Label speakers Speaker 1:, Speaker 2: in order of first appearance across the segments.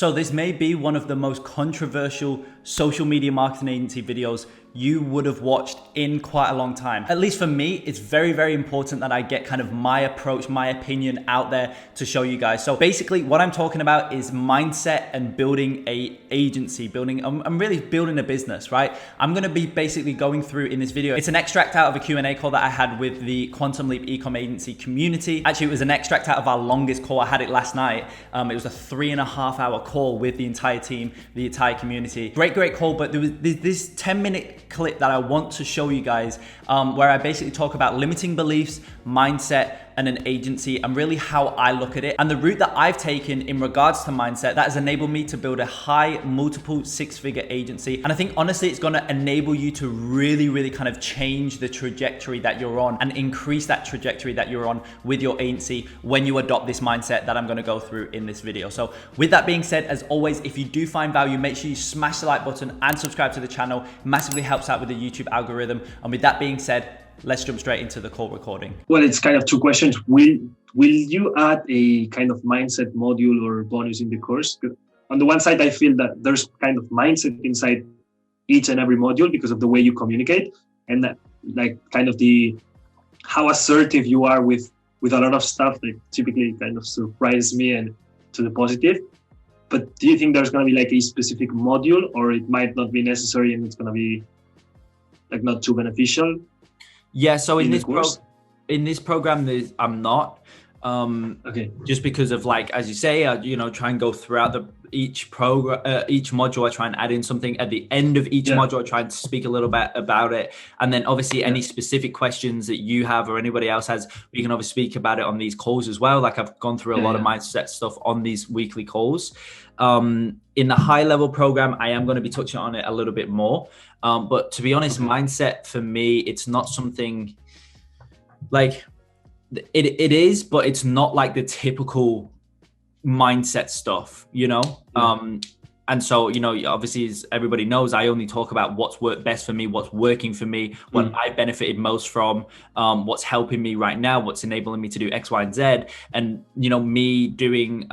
Speaker 1: So this may be one of the most controversial social media marketing agency videos you would have watched in quite a long time. At least for me, it's very, very important that I get kind of my approach, my opinion out there to show you guys. So basically what I'm talking about is mindset and building a agency, I'm really building a business, right? I'm gonna be basically going through in this video. It's an extract out of a Q&A call that I had with the Quantum Leap Ecom Agency community. Actually, it was an extract out of our longest call. I had it last night. It was a 3.5-hour call with the entire team, the entire community. Great call, but there was this 10-minute clip that I want to show you guys where I basically talk about limiting beliefs, mindset, and an agency, and really how I look at it. And the route that I've taken in regards to mindset that has enabled me to build a high multiple six-figure agency. And I think honestly, it's gonna enable you to really kind of change the trajectory that you're on and increase that trajectory that you're on with your agency when you adopt this mindset that I'm gonna go through in this video. So with that being said, as always, if you do find value, make sure you smash the like button and subscribe to the channel. Massively helps out with the YouTube algorithm. And with that being said, let's jump straight into the call recording.
Speaker 2: Well, it's kind of two questions. Will you add a kind of mindset module or bonus in the course? On the one side, I feel that there's kind of mindset inside each and every module because of the way you communicate and that, like kind of how assertive you are with a lot of stuff that typically kind of surprise me and to the positive. But do you think there's going to be like a specific module, or it might not be necessary and it's going to be like not too beneficial?
Speaker 1: Yeah, so in this program, I'm not.
Speaker 2: Okay.
Speaker 1: Just because of, like, as you say, try and go throughout each module. I try and add in something at the end of each module. I try and speak a little bit about it, and then obviously any specific questions that you have or anybody else has, we can obviously speak about it on these calls as well. Like I've gone through a lot of mindset stuff on these weekly calls. In the high level program, I am going to be touching on it a little bit more. But to be honest, mindset for me, it's not something like it is, but it's not like the typical mindset stuff, and so, obviously, as everybody knows, I only talk about what's worked best for me, what's working for me, what I benefited most from, what's helping me right now, what's enabling me to do X, Y, and Z. And, me doing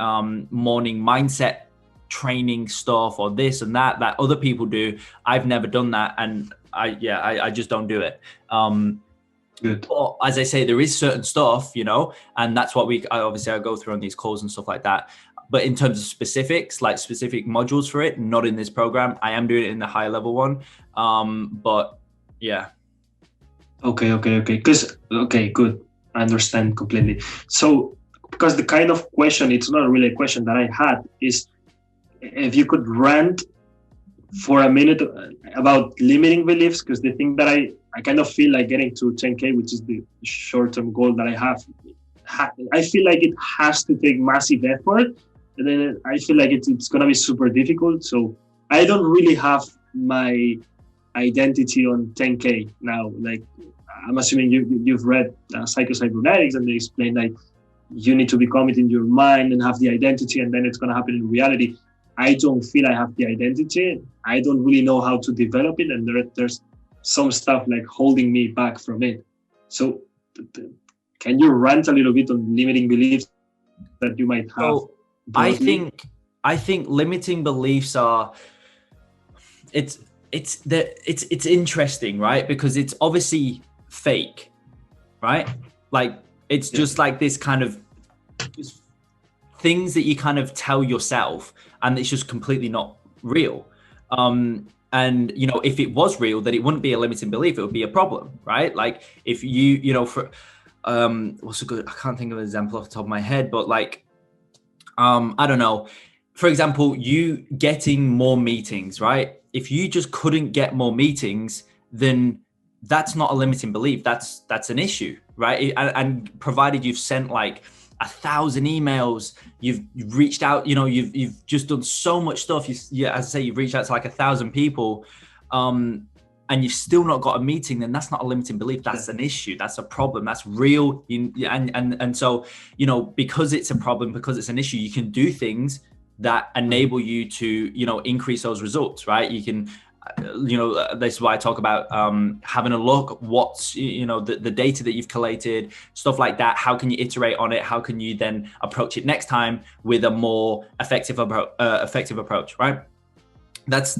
Speaker 1: morning mindset training stuff or this and that other people do, I've never done that. And I just don't do it.
Speaker 2: Good.
Speaker 1: But as I say, there is certain stuff, and that's what I go through on these calls and stuff like that. But in terms of specifics, like specific modules for it, not in this program. I am doing it in the high level one. But yeah.
Speaker 2: Okay. Good. I understand completely. So, because the kind of question, it's not really a question that I had, is if you could rant for a minute about limiting beliefs, because the thing that I kind of feel like getting to 10K, which is the short-term goal that I have, I feel like it has to take massive effort. And then I feel like it's going to be super difficult. So I don't really have my identity on 10K now. Like, I'm assuming you've read Psycho-Cybernetics, and they explain like you need to become it in your mind and have the identity, and then it's going to happen in reality. I don't feel I have the identity. I don't really know how to develop it. And there's some stuff like holding me back from it. So can you rant a little bit on limiting beliefs that you might have?
Speaker 1: So I think limiting beliefs are, it's interesting, right? Because it's obviously fake, right? Like it's just like this kind of just things that you kind of tell yourself, and it's just completely not real. And if it was real, then it wouldn't be a limiting belief, it would be a problem, right? Like if for what's a good, I can't think of an example off the top of my head, but like I don't know, for example, you getting more meetings, right? If you just couldn't get more meetings, then that's not a limiting belief, that's an issue, right? And provided you've sent like 1,000 emails, you've reached out, you've just done so much stuff. As I say, you've reached out to like 1,000 people, and you've still not got a meeting, then that's not a limiting belief. That's an issue. That's a problem. That's real. And so, because it's a problem, because it's an issue, you can do things that enable you to, increase those results, right? You can, this is why I talk about having a look what's, the data that you've collated, stuff like that. How can you iterate on it? How can you then approach it next time with a more effective approach, right? That's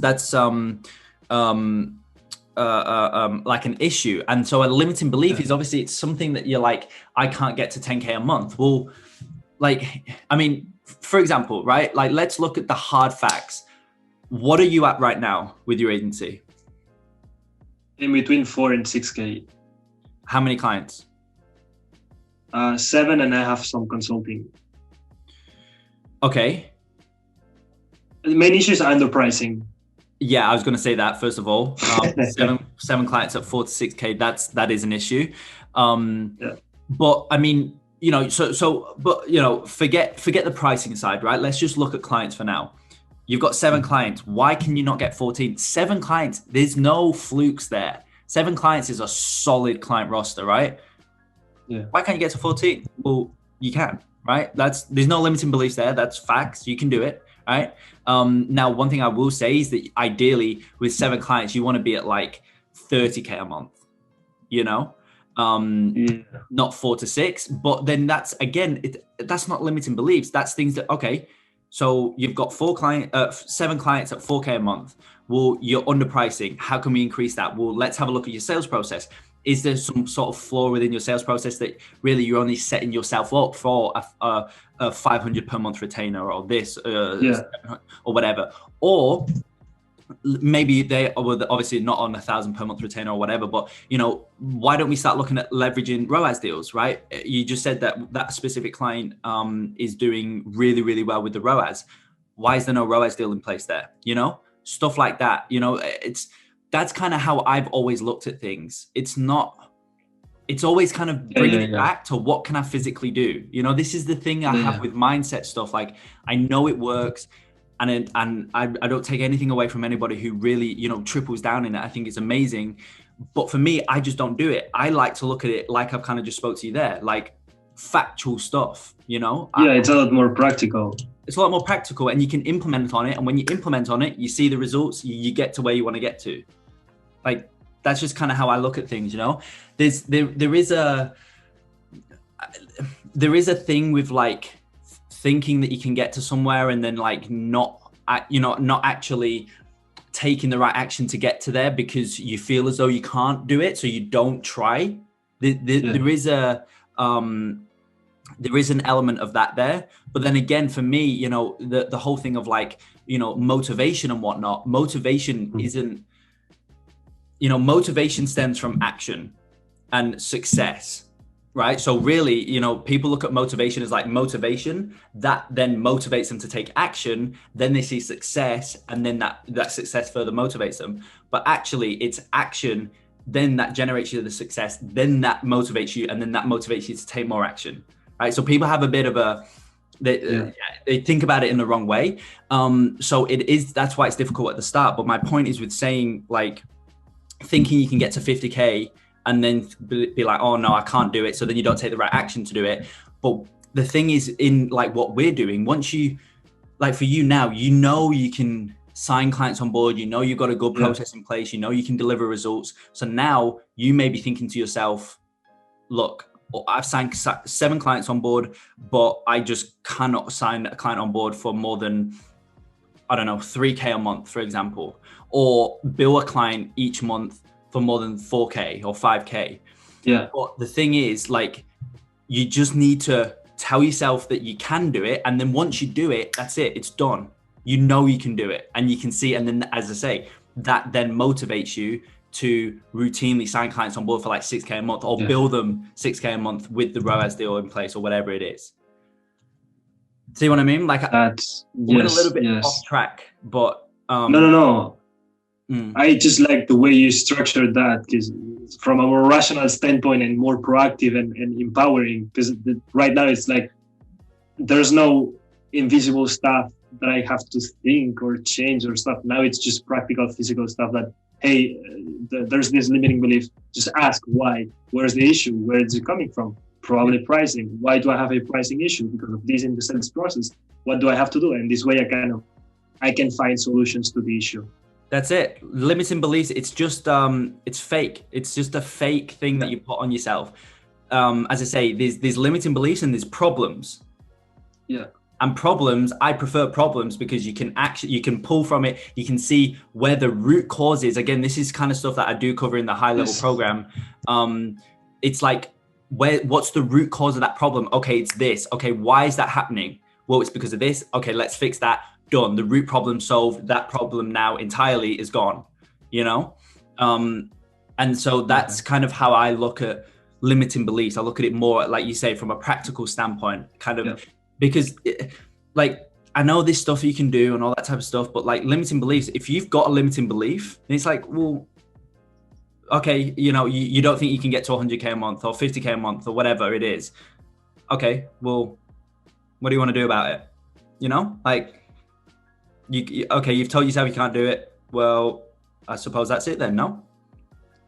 Speaker 1: like an issue. And so a limiting belief is obviously it's something that you're like, I can't get to 10K a month. Well, for example, right? Like, let's look at the hard facts. What are you at right now with your agency?
Speaker 2: In between 4 and 6K.
Speaker 1: How many clients?
Speaker 2: 7, and I have some consulting.
Speaker 1: Okay.
Speaker 2: The main issue is underpricing.
Speaker 1: Yeah, I was going to say that first of all. Seven clients at 4 to 6K. That is an issue. But I mean, forget the pricing side, right? Let's just look at clients for now. You've got 7 clients. Why can you not get 14? 7 clients. There's no flukes there. 7 clients is a solid client roster, right?
Speaker 2: Yeah.
Speaker 1: Why can't you get to 14? Well, you can, right? There's no limiting beliefs there. That's facts. You can do it, right? Now, one thing I will say is that ideally with 7 clients, you want to be at like 30K a month, not 4 to 6. But then that's, again, that's not limiting beliefs. That's things that, okay, so you've got 7 clients at 4K a month. Well, you're underpricing. How can we increase that? Well, let's have a look at your sales process. Is there some sort of flaw within your sales process that really you're only setting yourself up for a 500 per month retainer or this or whatever? Or maybe they were obviously not on 1,000 per month retainer or whatever, but why don't we start looking at leveraging ROAS deals, right? You just said that specific client is doing really, really well with the ROAS. Why is there no ROAS deal in place there? Stuff like that. That's kind of how I've always looked at things. It's always kind of bringing it back to what can I physically do? This is the thing I have with mindset stuff. Like, I know it works. And I don't take anything away from anybody who really, triples down in it. I think it's amazing. But for me, I just don't do it. I like to look at it like I've kind of just spoke to you there, like factual stuff,
Speaker 2: it's a lot more practical.
Speaker 1: It's a lot more practical, and you can implement on it. And when you implement on it, you see the results, you get to where you want to get to. Like, that's just kind of how I look at things, There is a thing with like thinking that you can get to somewhere and then like not actually taking the right action to get to there because you feel as though you can't do it, so you don't try. There is an element of that there. But then again, for me, the whole thing of like, motivation and whatnot, motivation isn't, motivation stems from action and success, right? So really, people look at motivation as like motivation that then motivates them to take action. Then they see success, and then that success further motivates them. But actually it's action, then that generates you the success, then that motivates you, and then that motivates you to take more action, right? So people have a bit of they think about it in the wrong way. So that's why it's difficult at the start. But my point is with saying like, thinking you can get to 50K and then be like, oh no, I can't do it. So then you don't take the right action to do it. But the thing is, in like what we're doing, once you, like for you now, you can sign clients on board, you've got a good process in place, you can deliver results. So now you may be thinking to yourself, look, I've signed 7 clients on board, but I just cannot sign a client on board for more than, I don't know, 3K a month, for example, or bill a client each month for more than 4K or 5K.
Speaker 2: Yeah.
Speaker 1: But the thing is, like, you just need to tell yourself that you can do it. And then once you do it, that's it. It's done. You can do it and you can see. And then, as I say, that then motivates you to routinely sign clients on board for like 6K a month or bill them 6K a month with the ROAS deal in place or whatever it is. See what I mean? Like,
Speaker 2: that's
Speaker 1: we're a little bit off track, but
Speaker 2: no. I just like the way you structured that, because from a more rational standpoint and more proactive and empowering, because right now it's like there's no invisible stuff that I have to think or change or stuff. Now it's just practical, physical stuff that, hey, there's this limiting belief. Just ask why. Where's the issue? Where is it coming from? Probably pricing. Why do I have a pricing issue? Because of this in the sales process. What do I have to do? And this way I can find solutions to the issue.
Speaker 1: That's it. Limiting beliefs. It's just it's fake. It's just a fake thing that you put on yourself. As I say, there's limiting beliefs and there's problems.
Speaker 2: Yeah.
Speaker 1: And problems, I prefer problems because you can pull from it. You can see where the root cause is. Again, this is kind of stuff that I do cover in the high level program. It's like, what's the root cause of that problem? Okay, it's this. Okay, why is that happening? Well, it's because of this. Okay, let's fix that. Done. The root problem solved. That problem now entirely is gone, you know? And so that's kind of how I look at limiting beliefs. I look at it more, like you say, from a practical standpoint, kind of, because like, I know this stuff you can do and all that type of stuff, but like limiting beliefs, if you've got a limiting belief, then it's like, well, okay, you know, you don't think you can get to 100K a month or 50K a month or whatever it is. Okay, well, what do you want to do about it? You know, like, okay, you've told yourself you can't do it. Well, I suppose that's it then, no?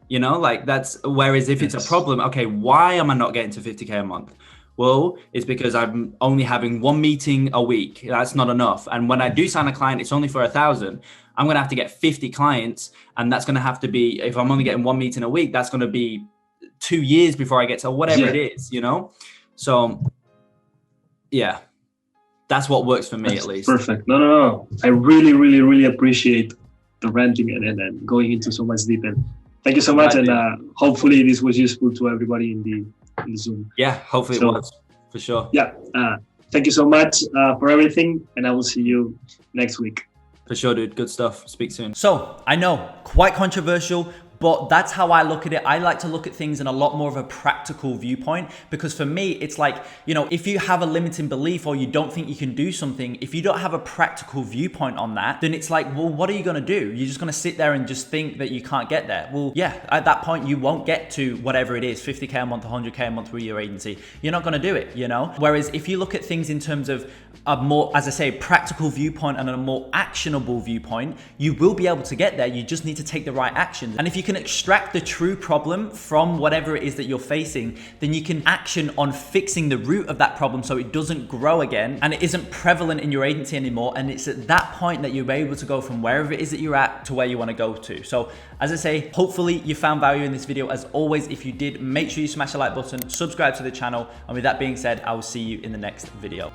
Speaker 1: You know, like that's, whereas if it's a problem, okay, why am I not getting to 50K a month? Well, it's because I'm only having one meeting a week. That's not enough. And when I do sign a client, it's only for 1,000. I'm going to have to get 50 clients. And that's going to have to be, if I'm only getting one meeting a week, that's going to be 2 years before I get to whatever it is, you know? So yeah, that's what works for me, at least.
Speaker 2: Perfect. No. I really, really, really appreciate the ranting and going into so much deep. And thank you so much. And hopefully this was useful to everybody in the Zoom.
Speaker 1: Yeah, hopefully it was, for sure.
Speaker 2: Yeah. Thank you so much for everything. And I will see you next week.
Speaker 1: For sure, dude. Good stuff. Speak soon. So I know, quite controversial, but that's how I look at it. I like to look at things in a lot more of a practical viewpoint, because for me, it's like, you know, if you have a limiting belief or you don't think you can do something, if you don't have a practical viewpoint on that, then it's like, well, what are you going to do? You're just going to sit there and just think that you can't get there. Well, yeah, at that point, you won't get to whatever it is, 50K a month, 100K a month with your agency. You're not going to do it, you know? Whereas if you look at things in terms of a more, as I say, practical viewpoint and a more actionable viewpoint, you will be able to get there. You just need to take the right actions. And if you can extract the true problem from whatever it is that you're facing, then you can action on fixing the root of that problem so it doesn't grow again and it isn't prevalent in your agency anymore. And it's at that point that you're able to go from wherever it is that you're at to where you want to go to. So as I say, hopefully you found value in this video. As always, if you did, make sure you smash the like button, subscribe to the channel. And with that being said, I will see you in the next video.